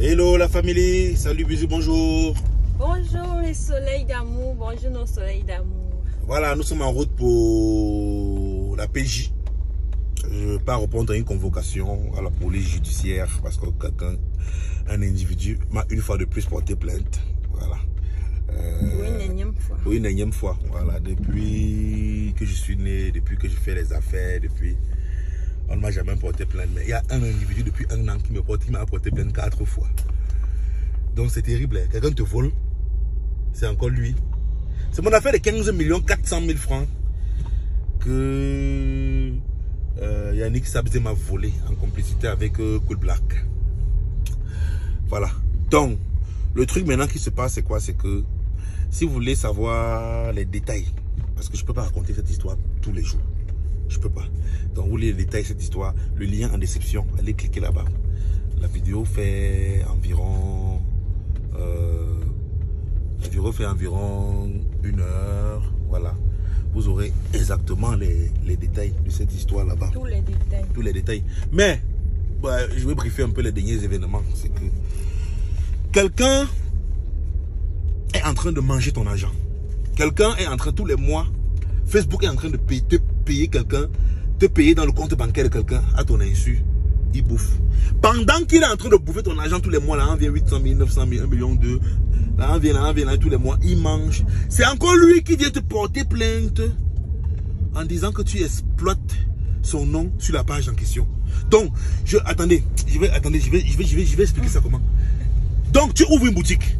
Hello la famille, salut bisous, bonjour. Bonjour les soleils d'amour, bonjour nos soleils d'amour. Voilà, nous sommes en route pour la PJ. Je pars répondre à une convocation à la police judiciaire parce que quelqu'un, un individu m'a une fois de plus porté plainte. Voilà. Oui, une énième fois. Oui, une énième fois. Voilà, depuis que je suis né, depuis que je fais les affaires, depuis... On ne m'a jamais porté plainte. Mais il y a un individu depuis un an qui m'a porté plainte 4 fois. Donc c'est terrible. Hein. Quelqu'un te vole, c'est encore lui. C'est mon affaire de 15 400 000 francs que Yannick Sabzé m'a volé en complicité avec Cool Black. Voilà. Donc, le truc maintenant qui se passe, c'est quoi? C'est que si vous voulez savoir les détails, parce que je ne peux pas raconter cette histoire tous les jours. Je peux pas. Donc, vous voulez les détails de cette histoire, le lien en description, allez cliquer là-bas. La vidéo fait environ... environ 1 heure. Voilà. Vous aurez exactement les détails de cette histoire là-bas. Tous les détails. Tous les détails. Mais, bah, je vais briefer un peu les derniers événements. C'est que quelqu'un est en train de manger ton argent. Quelqu'un est en train, tous les mois, Facebook est en train de te payer quelqu'un, te payer dans le compte bancaire de quelqu'un à ton insu. Il bouffe. Pendant qu'il est en train de bouffer ton argent tous les mois, là, on vient 800 000, 900 000, 1 million 2. Là, on vient là, tous les mois, il mange. C'est encore lui qui vient te porter plainte en disant que tu exploites son nom sur la page en question. Donc, je vais expliquer ça comment. Donc, tu ouvres une boutique.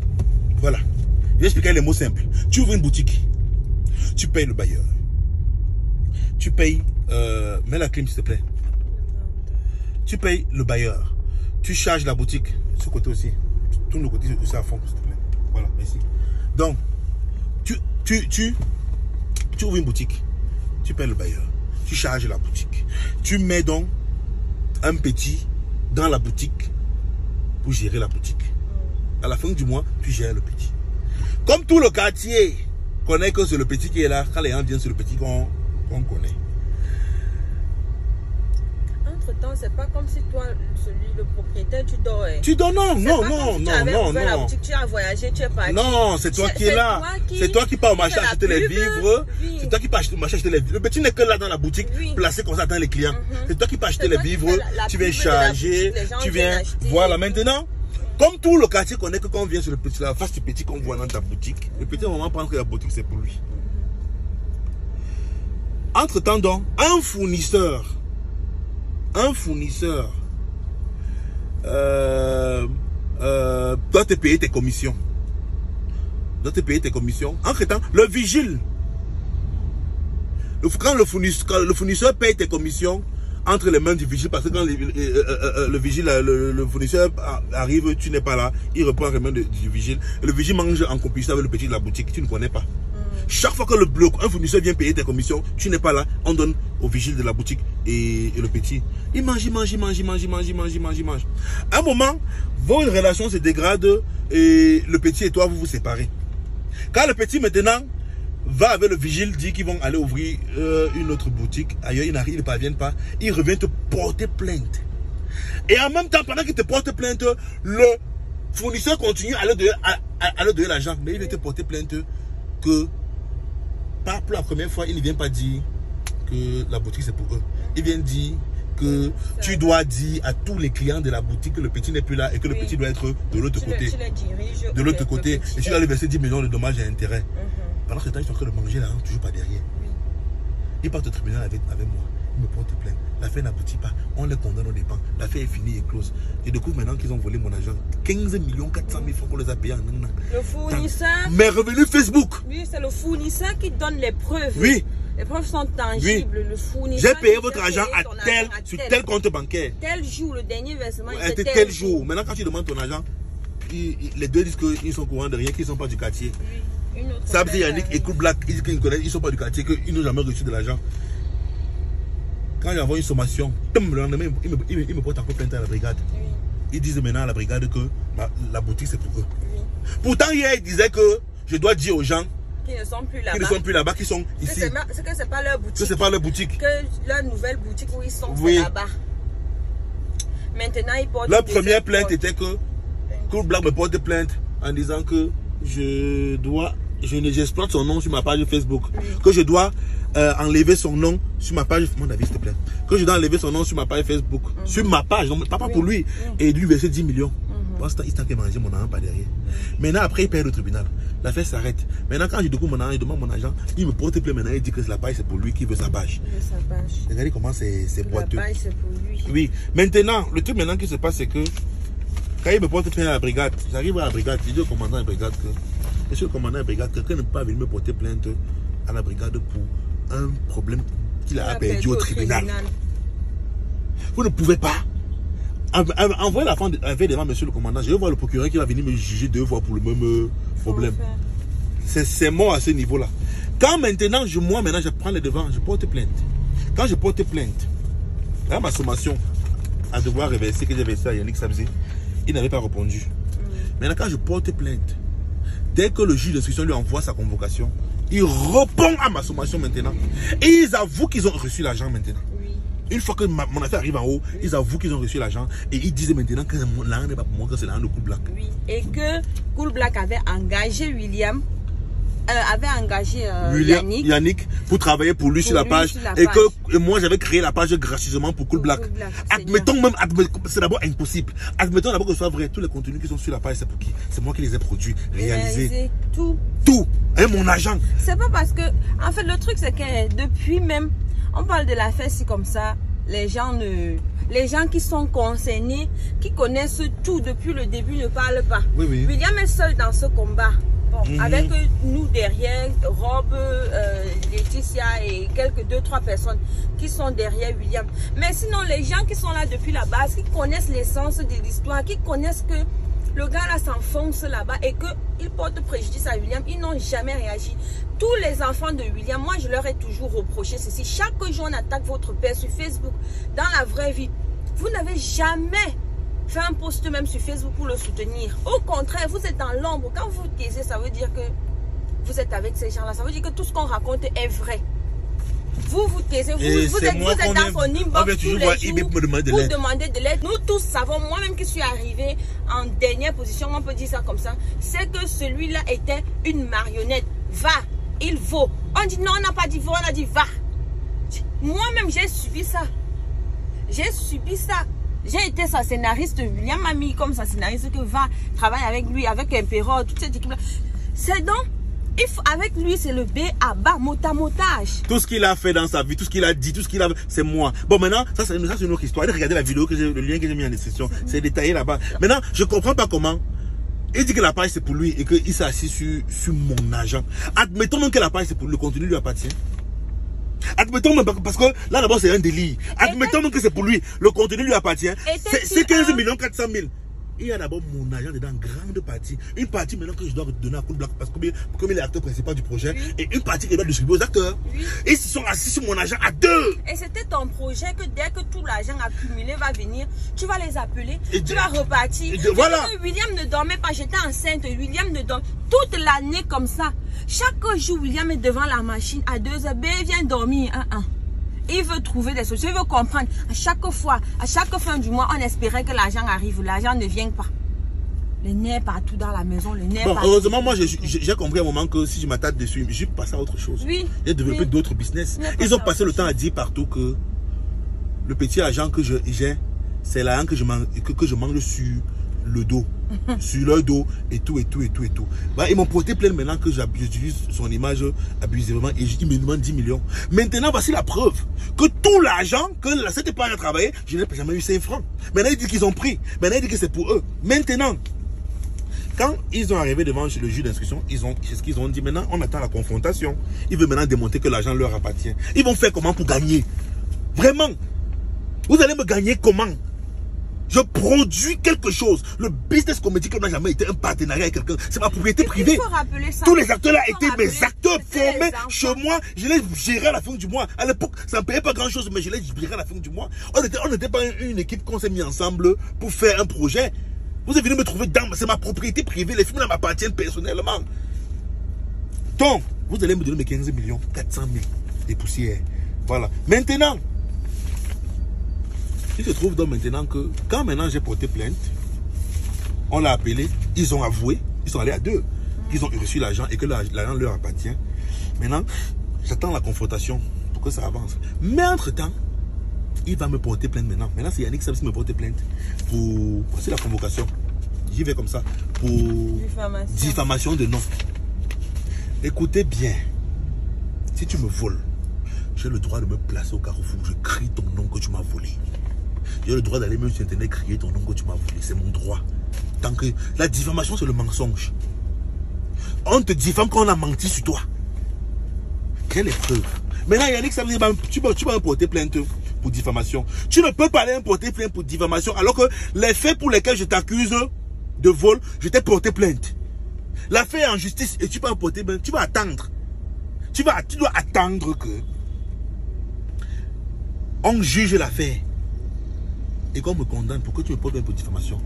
Voilà. Je vais expliquer les mots simples. Tu ouvres une boutique. Tu payes le bailleur. Tu payes... mets la clim, s'il te plaît. Tu payes le bailleur. Tu charges la boutique. Ce côté aussi. Tout le côté aussi à fond, s'il te plaît. Voilà, merci. Donc, tu ouvres une boutique. Tu payes le bailleur. Tu charges la boutique. Tu mets donc un petit dans la boutique pour gérer la boutique. À la fin du mois, tu gères le petit. Comme tout le quartier connaît que c'est le petit qui est là, quand les gens viennent, c'est le petit qu'on connaît. Entre-temps, c'est pas comme si toi, le propriétaire, tu dors. Tu dors, non. La boutique, tu as voyagé, tu es parti. Non, c'est toi qui es là. C'est toi qui pars au marché acheter les vivres. Oui. C'est toi qui pars au marché acheter les vivres. Le petit n'est que là dans la boutique, placé comme ça dans les clients. C'est toi qui pars acheter les vivres. Tu viens charger. Tu viens. Voilà, maintenant. Comme tout le quartier connaît que quand on vient sur le petit, la face du petit qu'on voit dans ta boutique, le petit, au moment pense que la boutique c'est pour lui. Entre-temps donc, un fournisseur doit te payer tes commissions. Entre-temps, le vigile, quand le fournisseur paye tes commissions, entre les mains du vigile, parce que quand le vigile, le fournisseur arrive, tu n'es pas là, il reprend les mains du vigile. Le vigile mange en complicité avec le petit de la boutique, tu ne connais pas. Chaque fois que un fournisseur vient payer tes commissions, tu n'es pas là, on donne au vigile de la boutique et le petit. Il mange. À un moment, vos relations se dégradent et le petit et toi, vous vous séparez. Quand le petit maintenant va avec le vigile, dit qu'ils vont aller ouvrir une autre boutique. Ailleurs, ils ne parviennent pas. Il revient te porter plainte. Et en même temps, pendant qu'il te porte plainte, le fournisseur continue à leur donner l'argent. Mais il vient te porter plainte que, pas pour la première fois, il ne vient pas dire que la boutique c'est pour eux. Il vient dire que tu dois dire à tous les clients de la boutique que le petit n'est plus là et que le petit doit être de l'autre côté. De l'autre côté. Et tu dois lui verser 10 millions de dommages et intérêts. Pendant ce temps, ils sont en train de manger l'argent, toujours pas derrière. Ils partent au tribunal avec moi. Ils me portent plainte. L'affaire n'aboutit pas. On les condamne, on dépend. L'affaire est finie et close. Je découvre maintenant qu'ils ont volé mon argent. 15 400 000 francs qu'on les a payés en un an. Le fournisseur. Mes revenus Facebook. Oui, c'est le fournisseur qui donne les preuves. Oui. Les preuves sont tangibles. Oui. Le fournisseur. J'ai payé votre argent sur tel compte bancaire. Tel jour, le dernier versement. C'était tel jour. Maintenant, quand tu demandes ton argent, les deux disent qu'ils sont courants de rien, qu'ils ne sont pas du quartier. Oui. Sabzé, Yannick et Cool Black, ils disent qu'ils ne sont pas du quartier, qu'ils n'ont jamais reçu de l'argent. Quand j'envoie une sommation, le lendemain, ils me portent encore plainte à la brigade. Oui. Ils disent maintenant à la brigade que la boutique c'est pour eux. Oui. Pourtant, hier, ils disaient que je dois dire aux gens qui ne sont plus là-bas, qui sont ici. Que c'est pas leur boutique. Que c'est pas leur boutique. Que leur nouvelle boutique où ils sont, c'est là-bas. Maintenant, ils portent. Leur première plainte était que Cool Black me porte plainte en disant que j'exploite son nom sur ma page Facebook. Que je dois enlever son nom sur ma page. Mon avis, s'il te plaît. Que je dois enlever son nom sur ma page Facebook. Sur ma page, non, pas pour lui. Et lui verser 10 millions. Pendant ce temps, il qu'il mangeait mon argent pas derrière. Maintenant, après, il perd au tribunal. L'affaire s'arrête. Maintenant, quand je découvre mon argent, il demande mon argent. Il me porte plainte maintenant. Il dit que la page, c'est pour lui qui veut sa page. Regardez comment c'est boiteux. La page, c'est pour lui. Oui. Maintenant, le truc maintenant qui se passe, c'est que quand il me porte plainte à la brigade, j'arrive à la brigade, je dis au commandant de la brigade que, monsieur le commandant de la brigade, quelqu'un ne peut pas venir me porter plainte à la brigade pour un problème qu'il a perdu au tribunal. Vous ne pouvez pas. Envoyez la femme devant monsieur le commandant. Je vais voir le procureur qui va venir me juger 2 fois pour le même problème. C'est mort à ce niveau-là. Quand maintenant, moi je prends les devants, je porte plainte. Quand je porte plainte, là, ma sommation à devoir reverser que j'ai versé à Yannick Sabzi, il n'avait pas répondu. Maintenant, quand je porte plainte, dès que le juge d'instruction lui envoie sa convocation, il répond à ma sommation maintenant. Et ils avouent qu'ils ont reçu l'argent maintenant. Une fois que mon affaire arrive en haut, ils avouent qu'ils ont reçu l'argent et ils disent maintenant que l'argent n'est pas pour moi, que c'est l'argent de Cool Black. Oui, et que Cool Black avait engagé Yannick pour travailler pour lui sur la page et que moi j'avais créé la page gracieusement pour Cool Black. Admettons même, c'est d'abord impossible. Admettons d'abord que ce soit vrai, tous les contenus qui sont sur la page c'est pour qui? C'est moi qui les ai produits, réalisés. Tout. Et mon agent. C'est pas parce que, en fait le truc c'est que depuis même, on parle de l'affaire si comme ça, les gens qui sont concernés, qui connaissent tout depuis le début ne parlent pas. Oui. William est seul dans ce combat. Bon, avec nous derrière, Rob, Laetitia et quelques 2-3 personnes qui sont derrière William. Mais sinon, les gens qui sont là depuis la base, qui connaissent l'essence de l'histoire, qui connaissent que le gars là s'enfonce là-bas et qu'il porte préjudice à William, ils n'ont jamais réagi. Tous les enfants de William, moi je leur ai toujours reproché ceci. Chaque jour on attaque votre père sur Facebook. Dans la vraie vie, vous n'avez jamais fait un post même sur Facebook pour le soutenir. Au contraire, vous êtes dans l'ombre. Quand vous taisez, ça veut dire que vous êtes avec ces gens-là. Ça veut dire que tout ce qu'on raconte est vrai. Vous taisez, vous êtes dans son inbox tous les jours, vous demandez de l'aide. Nous tous savons, moi-même qui suis arrivée en dernière position, on peut dire ça comme ça, c'est que celui-là était une marionnette. Va, il vaut. On dit non, on n'a pas dit va, on a dit va. Moi-même, j'ai subi ça. J'ai subi ça. J'ai été sa scénariste. William m'a mis comme sa scénariste que va travailler avec lui, avec un perro, toute cette équipe-là. C'est donc, avec lui, c'est le B à bas, motage. Tout ce qu'il a fait dans sa vie, tout ce qu'il a dit, tout ce qu'il a, c'est moi. Bon, maintenant, ça c'est une autre histoire. Regardez la vidéo, le lien que j'ai mis en description. C'est détaillé là-bas. Maintenant, je comprends pas comment. Il dit que la page c'est pour lui et qu'il s'est assis sur mon agent. Admettons même que la page c'est pour lui, le contenu lui appartient. Admettons même, parce que là d'abord c'est un délit. Admettons même que c'est pour lui, le contenu lui appartient. C'est 15 400 000. Il y a d'abord mon agent dedans, grande partie. Une partie maintenant que je dois donner à Cool Black parce que comme il est l'acteur principal du projet, et une partie qui doit distribuer aux acteurs. Et ils sont assis sur mon agent à 2. Et c'était ton projet que dès que tout l'argent accumulé va venir, tu vas les appeler, tu vas repartir. Voilà. William ne dormait pas, j'étais enceinte. William ne dormait toute l'année comme ça. Chaque jour, William est devant la machine à 2h. B vient dormir. Il veut trouver des solutions, il veut comprendre. À chaque fois, à chaque fin du mois, on espérait que l'argent arrive. L'argent ne vient pas. Les nerfs partout dans la maison, les nerfs partout. Heureusement, moi, j'ai compris à un moment que si je m'attaque dessus, je vais passer à autre chose. Oui. J'ai développé d'autres business. Ils ont passé le temps à dire partout que le petit argent que j'ai, c'est l'argent que je mange sur le dos. Sur leur dos et tout. Bah, ils m'ont porté plainte maintenant que j'utilise son image abusivement et ils me demandent 10 millions. Maintenant, voici la preuve que tout l'argent que cette épargne a travaillé, je n'ai jamais eu 5 francs. Maintenant, ils disent qu'ils ont pris. Maintenant, ils disent que c'est pour eux. Maintenant, quand ils sont arrivés devant le juge d'instruction, c'est ce qu'ils ont dit. Maintenant, on attend la confrontation. Ils veulent maintenant démontrer que l'argent leur appartient. Ils vont faire comment pour gagner? Vraiment? Vous allez me gagner comment? Je produis quelque chose. Le business comédie n'a jamais été un partenariat avec quelqu'un. C'est ma propriété privée. Tous les acteurs là étaient mes acteurs formés chez moi. Je les gérais à la fin du mois. À l'époque, ça ne payait pas grand chose, mais je les gérais à la fin du mois. On n'était pas une équipe qu'on s'est mis ensemble pour faire un projet. Vous êtes venu me trouver dans. C'est ma propriété privée. Les films là m'appartiennent personnellement. Donc, vous allez me donner mes 15 millions, 400 000 des poussières. Voilà. Maintenant, il se trouve donc maintenant que, quand maintenant j'ai porté plainte, On l'a appelé, ils ont avoué, ils sont allés à 2. Ils ont reçu l'argent et que l'argent leur appartient. Maintenant, j'attends la confrontation pour que ça avance. Mais entre-temps, il va me porter plainte maintenant. Maintenant, c'est Yannick Sabs qui me porte plainte pour passer la convocation. J'y vais comme ça. Pour diffamation de nom. Écoutez bien. Si tu me voles, j'ai le droit de me placer au carrefour. Je crie ton nom que tu m'as volé. J'ai le droit d'aller même sur Internet crier ton nom que tu m'as volé. C'est mon droit. Tant que la diffamation, c'est le mensonge. On te diffame quand on a menti sur toi. Quelle épreuve. Maintenant, Yannick, ça veut dire tu vas me porter plainte pour diffamation. Tu ne peux pas aller me porter plainte pour diffamation alors que les faits pour lesquels je t'accuse de vol, je t'ai porté plainte. L'affaire est en justice et tu peux me porter plainte. Tu vas attendre. Tu dois attendre que on juge l'affaire et qu'on me condamne pour que tu me portes plainte pour diffamation.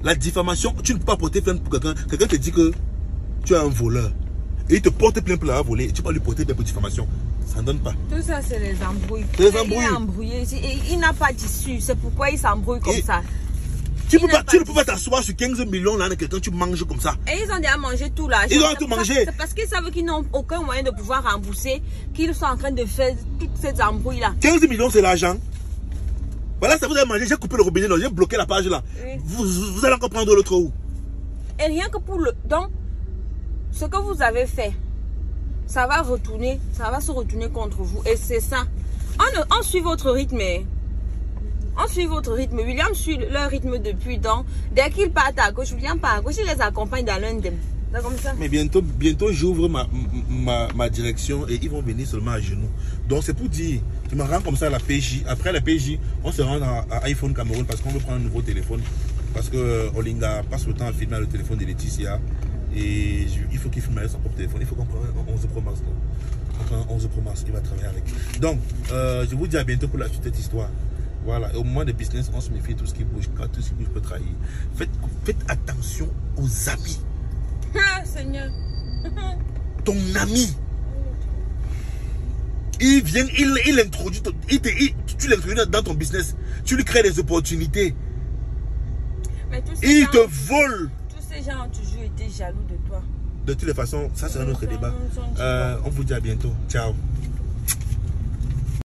La diffamation, tu ne peux pas porter plainte pour quelqu'un. Quelqu'un te dit que tu es un voleur et il te porte plainte pour l'avoir volé et tu peux lui porter plainte pour diffamation. Ça ne donne pas. Tout ça, c'est les embrouilles. Les embrouilles. Il est embrouillé. Il n'a pas d'issue. C'est pourquoi il s'embrouille comme ça. Tu ne peux pas t'asseoir sur 15 millions là de quelqu'un, tu manges comme ça. Et ils ont déjà mangé tout l'argent. Ils ont tout mangé. C'est parce qu'ils savent qu'ils n'ont aucun moyen de pouvoir rembourser qu'ils sont en train de faire toutes ces embrouilles là. 15 millions, c'est l'argent. Voilà, ça vous avez mangé, j'ai coupé le robinet, j'ai bloqué la page là. Oui. Vous allez encore prendre l'autre où? Et rien que pour le... Donc, ce que vous avez fait, ça va se retourner contre vous. Et c'est ça. On suit votre rythme. On suit votre rythme. William suit leur rythme depuis. Donc, dès qu'ils partent à gauche, William part à gauche, il les accompagne dans l'un d'eux. C'est comme ça. Mais bientôt j'ouvre ma direction et ils vont venir seulement à genoux. Donc c'est pour dire, je me rends comme ça à la PJ. Après la PJ, on se rend à iPhone Cameroun parce qu'on veut prendre un nouveau téléphone. Parce que Olinga passe le temps à filmer le téléphone de Laetitia. Et il faut qu'il filme avec son propre téléphone. Il faut qu'on prenne un 11 Pro Max. Un 11 Pro Max, il va travailler avec. Donc, je vous dis à bientôt pour la suite de cette histoire. Voilà, et au moment des business, on se méfie de tout ce qui bouge. Quand tout ce qui bouge peut trahir. Faites attention aux amis. Ah, Seigneur. Ton ami, il vient, il introduit, tu l'introduis dans ton business. Tu lui crées des opportunités. Mais il te vole. Tous ces gens ont toujours été jaloux de toi. De toutes les façons, ça c'est un autre débat. On vous dit à bientôt. Ciao.